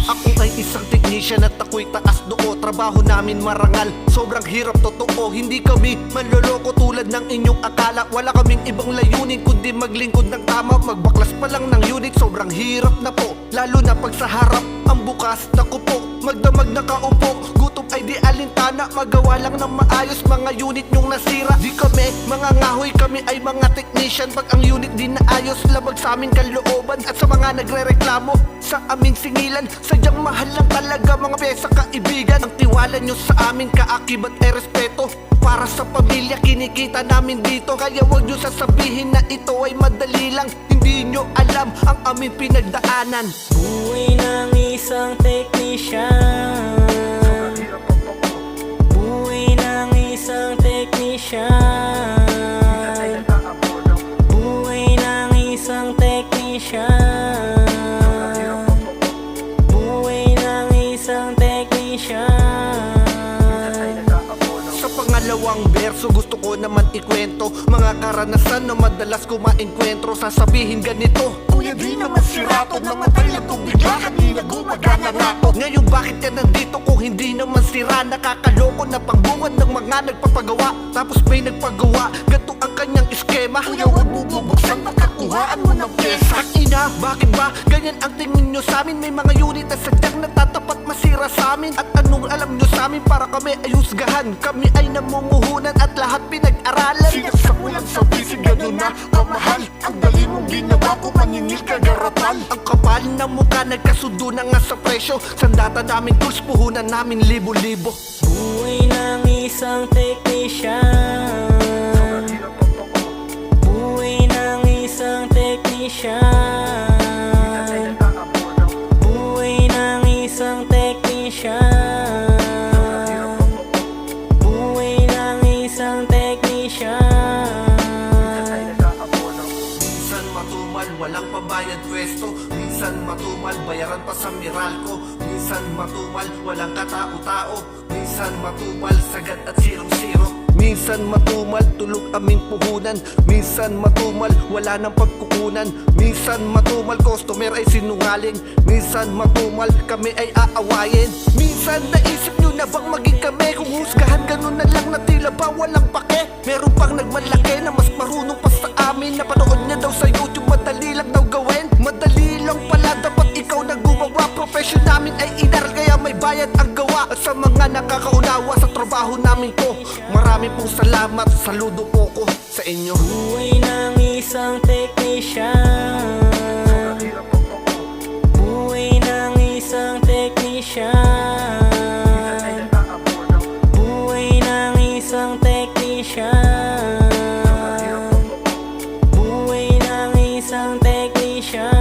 Ako ay isang technician at ako'y taas noo. Trabaho namin marangal, sobrang hirap totoo. Hindi kami manloloko tulad ng inyong akala. Wala kaming ibang layunin kundi maglingkod ng tama. Magbaklas pa lang ng unit, sobrang hirap na po. Lalo na pag sa harap ang bukas na kupo. Magdamag nakaupo, gutom ay di alintana. Magawa lang ng maayos mga unit nyong nasira. Di kami mga ngahoy, kami ay mga technician. Pag ang unit di naayos, labag sa aming kalooban. At sa mga nagre-reklamo sa aming singilan, sadyang mahal lang talaga mga pyesa kaibigan. Ang tiwala nyo sa aming kaakibat ay respeto. Para sa pamilya kinikita namin dito. Kaya wag nyo sasabihin na ito ay madali lang. Hindi nyo alam ang aming pinagdaanan. Buhay ng isang technician. Buhay ng isang technician. Buhay ng isang technician. Buhay ng isang technician. Sa pangalawang verso gusto ko naman ikwento mga karanasan na madalas ko maenkwentro. Sasabihin ganito: Kuya di naman sirato, namatay lang to bigla, kanina gumagana nga to. ngayon bakit ka nandito kung hindi naman sira? Nakakaloko na pangbungad ng mga nagpapagawa. Tapos may nagpagawa, ganito ang kanyang eskema. Kuya wag mo bubuksan, makakuhaan mo ng pyesa. Ang ina, bakit ba ganyan ang tingin nyo sa amin? May mga unit na sadyang natatapat masira sa amin. At anong alam nyo sa amin para kami ay husgahan? Kami ay namumuhunan at lahat pinag-aralan. Sinaksak mo lang sa bisig, gano'n na kamahal. Ang dali mong ginawa ko, maningil ka garapal. Ang kapal na mukha, nagkasundo na nga sa presyo. Sandata namin tools, puhunan namin libo-libo. Buhay ng isang technician. Buhay ng isang technician. Buhay ng isang technician. Buhay ng isang technician. Minsan matumal, walang pabayad pwesto. Minsan matumal, bayaran pa sa Meralco. Minsan matumal, walang katao-tao. Minsan matumal, sagad at zero-zero. Minsan matumal, tulog aming puhunan. Minsan matumal, wala nang pagkukunan. Minsan matumal, customer ay sinungaling. Minsan matumal, kami ay aawayin. Minsan naisip nyo na bang maging kami? Kung husgahan ganun na lang na tila ba walang pake. Meron pang nagmalaki na mas marunong pa sa amin. Napanood niya daw sa YouTube, madali lang daw gawin. Madali lang pala, dapat ikaw na gumawa. Profession namin ay inaral, kaya may bayad ang gawa. At sa mga nakakaunawa sa trabaho namin ko, marami pong salamat, saludo po ko sa inyo. Buhay ng isang technician. Buhay ng isang technician. Buhay ng isang technician. Buhay ng isang technician.